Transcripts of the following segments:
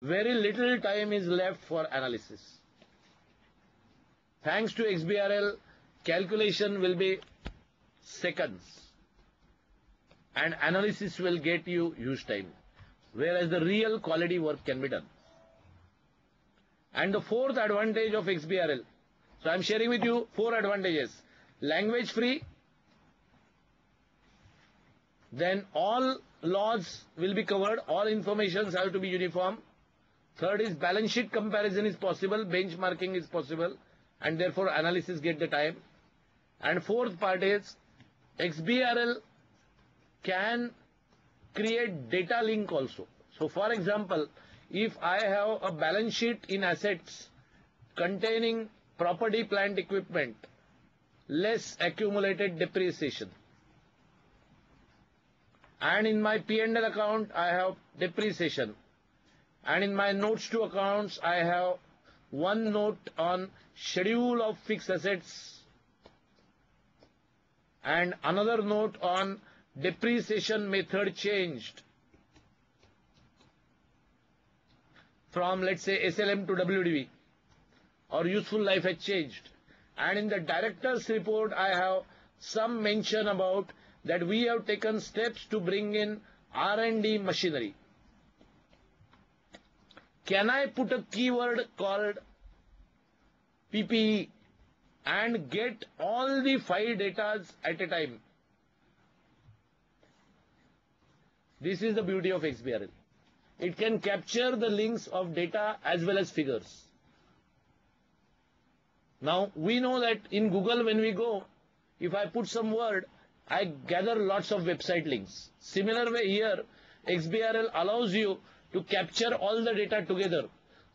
very little time is left for analysis. Thanks to XBRL, calculation will be seconds and analysis will get you huge time, whereas the real quality work can be done. And the fourth advantage of XBRL, so I am sharing with you 4 advantages. Language free, then all laws will be covered, all informations have to be uniform. Third is balance sheet comparison is possible, benchmarking is possible, and therefore analysis get the time. And fourth part is XBRL can create data link also. So for example, if I have a balance sheet in assets containing property, plant, equipment, less accumulated depreciation, and in my P&L account I have depreciation, and in my notes to accounts I have one note on schedule of fixed assets and another note on depreciation method changed from, let's say, SLM to WDV, or useful life has changed, and in the director's report I have some mention about that we have taken steps to bring in R&D machinery. Can I put a keyword called PPE and get all the 5 datas at a time? This is the beauty of XBRL. It can capture the links of data as well as figures. Now we know that in Google when we go, if I put some word, I gather lots of website links. Similar way here, XBRL allows you to capture all the data together.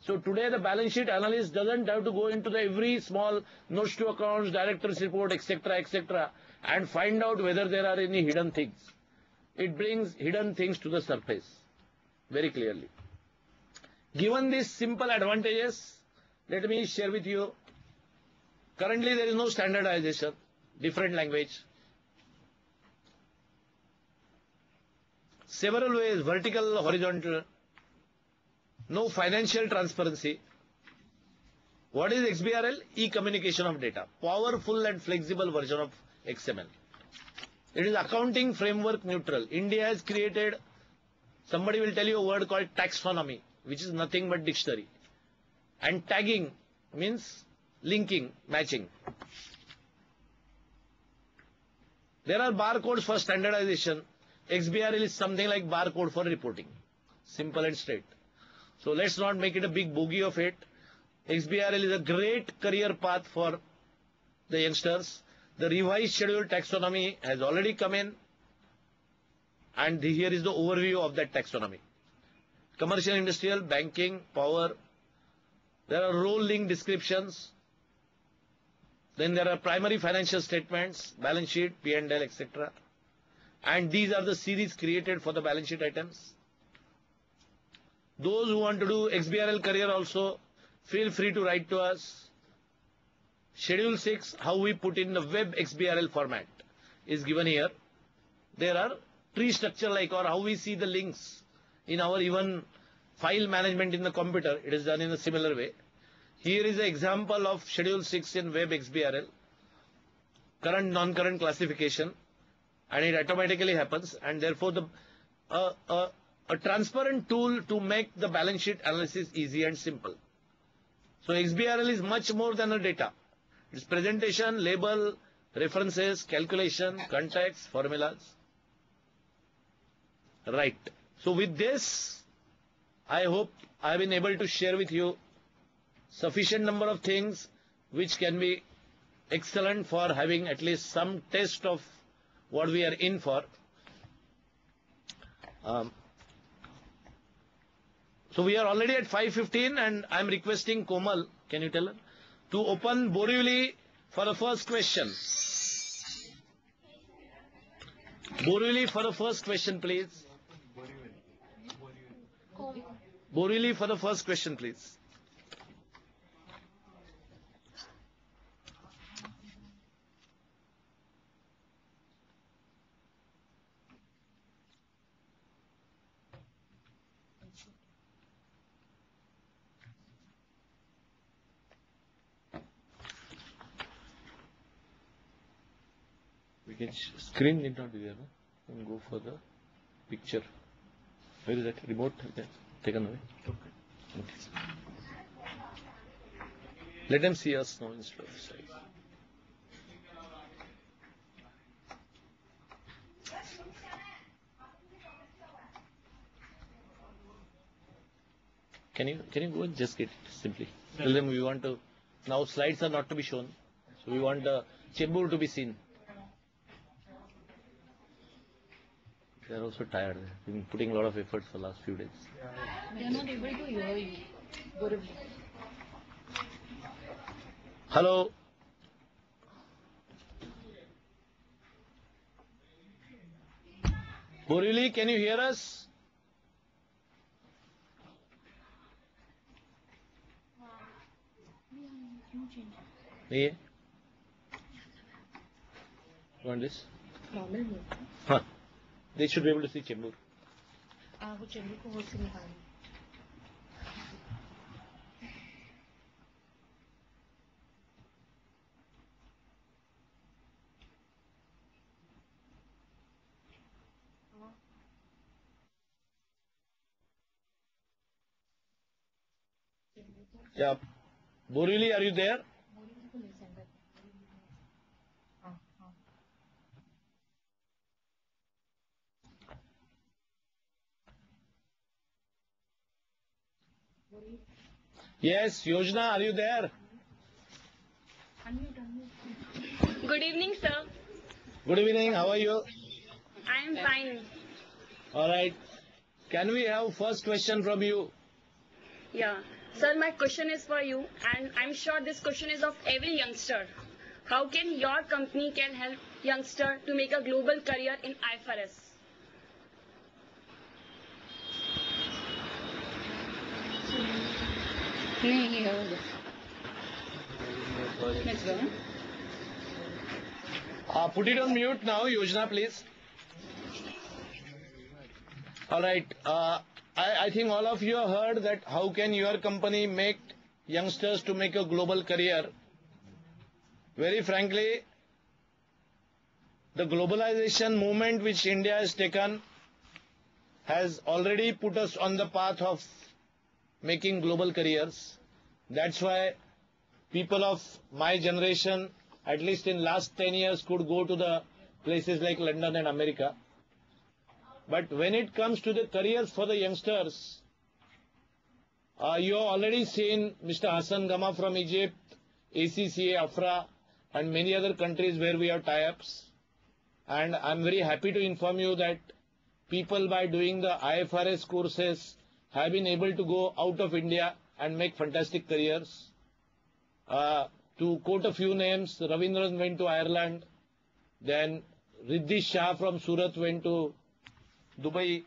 So today the balance sheet analyst doesn't have to go into the every small notes to accounts, director's report, etc., and find out whether there are any hidden things. It brings hidden things to the surface very clearly. Given these simple advantages, let me share with you. Currently there is no standardization, different language. Several ways, vertical, horizontal, no financial transparency. What is XBRL? E-communication of data, powerful and flexible version of XML. It is accounting framework neutral. India has created, somebody will tell you a word called taxonomy, which is nothing but dictionary. And tagging means linking, matching. There are barcodes for standardization. XBRL is something like barcode for reporting. Simple and straight. So let's not make it a big bogey of it. XBRL is a great career path for the youngsters. The revised schedule taxonomy has already come in. And here is the overview of that taxonomy. Commercial, industrial, banking, power. There are role link descriptions. Then there are primary financial statements, balance sheet, P&L, etc. And these are the series created for the balance sheet items. Those who want to do XBRL career also, feel free to write to us. Schedule 6, how we put in the web XBRL format, is given here. There are tree structure like, or how we see the links in our even file management in the computer. It is done in a similar way. Here is an example of Schedule 6 in web XBRL. Current, non-current classification. And it automatically happens, and therefore a transparent tool to make the balance sheet analysis easy and simple. So XBRL is much more than a data. It's presentation, label, references, calculation, context, formulas. Right. So with this, I hope I've been able to share with you sufficient number of things which can be excellent for having at least some taste of what we are in for. So we are already at 5:15, and I am requesting Komal, can you tell her, to open Borivali for the first question. Borivali for the first question, please. Borivali for the first question, please. Screen need not be there. No? And go for the picture. Where is that remote? Taken away. Okay. Let them see us now instead of side. Can you go and just get it simply? Tell them we want to. Now slides are not to be shown, so we want the chamber to be seen. They are also tired. They've been putting a lot of effort for the last few days. They are not able to hear you. Hello. Borivali, can you hear us? Yeah. Want this? Normal. Huh. They should be able to see chamber. वो chamber को whole से निकालें. Yeah. Borivali, are you there? Yes, Yojana, are you there? Good evening, sir. Good evening, how are you? I am fine. Alright. Can we have first question from you? Yeah. Sir, my question is for you, and I'm sure this question is of every youngster. How can your company can help youngster to make a global career in IFRS? Let's go. Put it on mute now, Yojana, please. Alright. I think all of you have heard that how can your company make youngsters to make a global career. Very frankly, the globalization movement which India has taken has already put us on the path of making global careers. That's why people of my generation, at least in last 10 years, could go to the places like London and America. But when it comes to the careers for the youngsters, you have already seen Mr. Hassan Gama from Egypt, ACCA, AFRA, and many other countries where we have tie-ups. And I'm very happy to inform you that people by doing the IFRS courses have been able to go out of India and make fantastic careers. To quote a few names, Ravindran went to Ireland, then Riddhi Shah from Surat went to Dubai,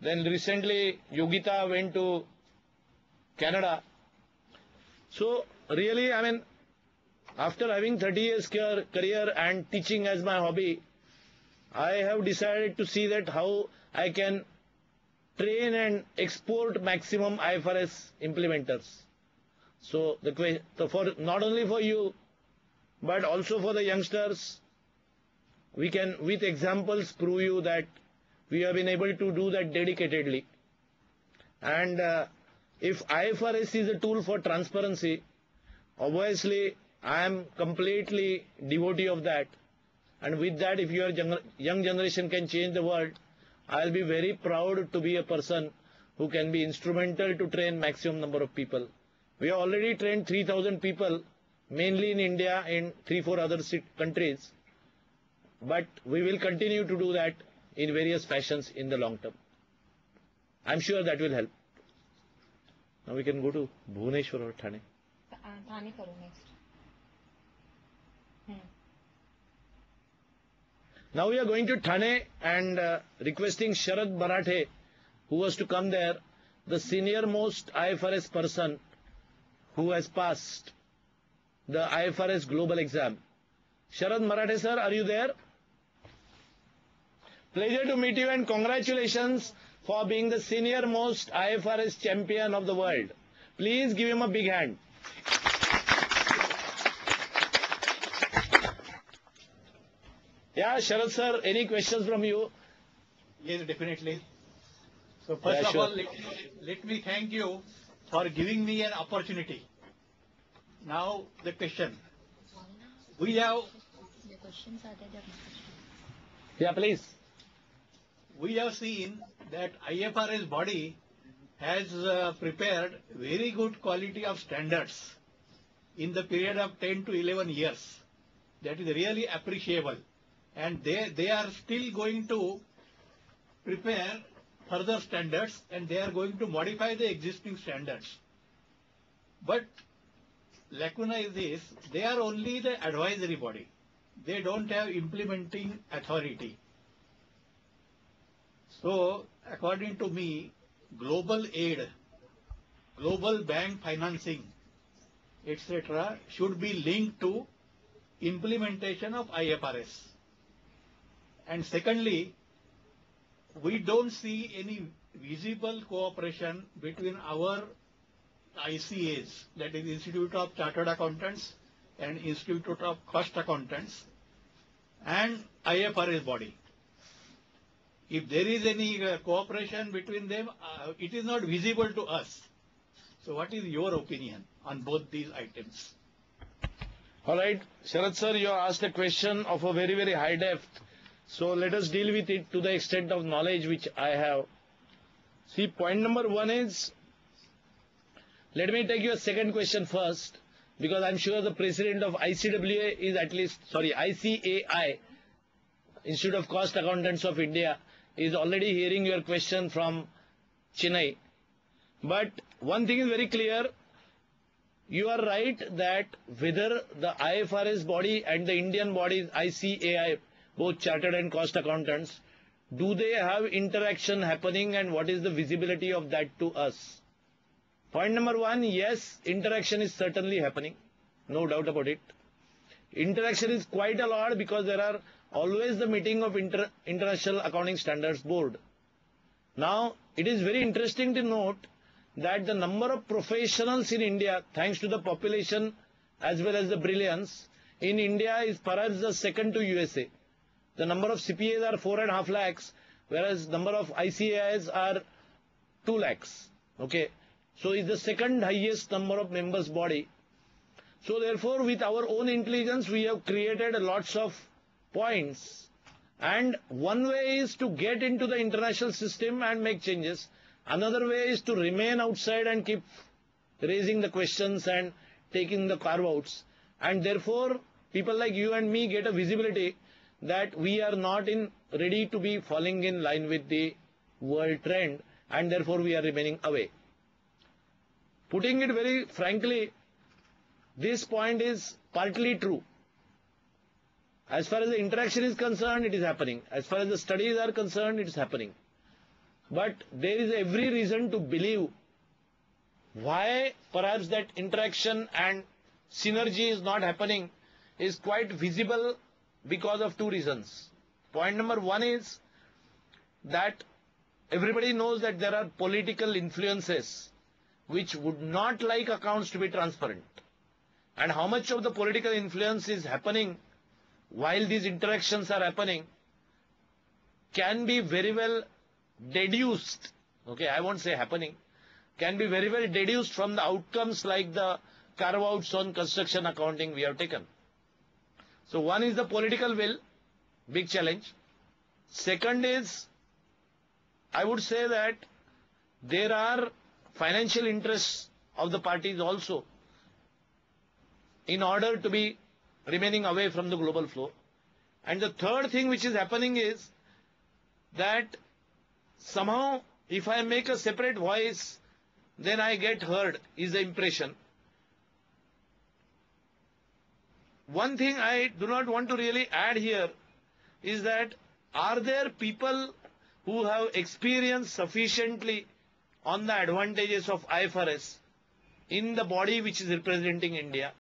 then recently Yogita went to Canada. So really, I mean, after having 30 years career and teaching as my hobby, I have decided to see that how I can train and export maximum IFRS implementers. So for not only for you, but also for the youngsters, we can with examples prove you that we have been able to do that dedicatedly. And if IFRS is a tool for transparency, obviously I am completely devotee of that. And with that, if your young generation can change the world, I'll be very proud to be a person who can be instrumental to train maximum number of people. We have already trained 3,000 people, mainly in India and 3-4 other countries. But we will continue to do that in various fashions in the long term. I'm sure that will help. Now we can go to Bhubaneswar or Thane. Thane karo next. Now we are going to Thane and requesting Sharad Barathe, who was to come there, the senior most IFRS person who has passed the IFRS global exam. Sharad Marathe sir, are you there? Pleasure to meet you and congratulations for being the senior most IFRS champion of the world. Please give him a big hand. Yeah, Sharad sir, any questions from you? Yes, definitely. So first Yeah, of sure. all, let me thank you for giving me an opportunity. Now the question. We have The questions are there. Yeah, please. seen that IFRS body has prepared very good quality of standards in the period of 10 to 11 years. That is really appreciable. And they are still going to prepare further standards and they are going to modify the existing standards. But lacuna is this, they are only the advisory body. They don't have implementing authority. So, according to me, global aid, global bank financing, etc. should be linked to implementation of IFRS. And secondly, we don't see any visible cooperation between our ICAs, that is Institute of Chartered Accountants and Institute of Cost Accountants, and IFRS body. If there is any cooperation between them, it is not visible to us. So what is your opinion on both these items? All right, Sharad sir, you asked a question of a very, very high depth. So let us deal with it to the extent of knowledge which I have. See, point number one is, let me take your second question first, because I'm sure the president of ICAI is ICAI, Institute of Cost Accountants of India, is already hearing your question from Chennai. But one thing is very clear, you are right that whether the IFRS body and the Indian body ICAI, both chartered and cost accountants, do they have interaction happening and what is the visibility of that to us? Point number one, yes, interaction is certainly happening, no doubt about it. Interaction is quite a lot because there are always the meeting of International Accounting Standards Board. Now, it is very interesting to note that the number of professionals in India, thanks to the population as well as the brilliance, in India is perhaps the second to USA. The number of CPAs are 4.5 lakhs, whereas number of ICAIs are 2 lakhs. Okay, so it's the second highest number of members body. So therefore, with our own intelligence, we have created lots of points. And one way is to get into the international system and make changes. Another way is to remain outside and keep raising the questions and taking the carve-outs. And therefore, people like you and me get a visibility that we are not ready to be falling in line with the world trend, and therefore we are remaining away. Putting it very frankly, this point is partly true. As far as the interaction is concerned, it is happening. As far as the studies are concerned, it is happening. But there is every reason to believe why perhaps that interaction and synergy is not happening is quite visible because of two reasons. Point number one is that everybody knows that there are political influences which would not like accounts to be transparent. And how much of the political influence is happening while these interactions are happening can be very well deduced, okay, I won't say happening, can be very well deduced from the outcomes like the carve-outs on construction accounting we have taken. So one is the political will, big challenge. Second is, I would say that there are financial interests of the parties also in order to be remaining away from the global flow. And the third thing which is happening is that somehow if I make a separate voice, then I get heard, is the impression. One thing I do not want to really add here is that are there people who have experienced sufficiently on the advantages of IFRS in the body which is representing India?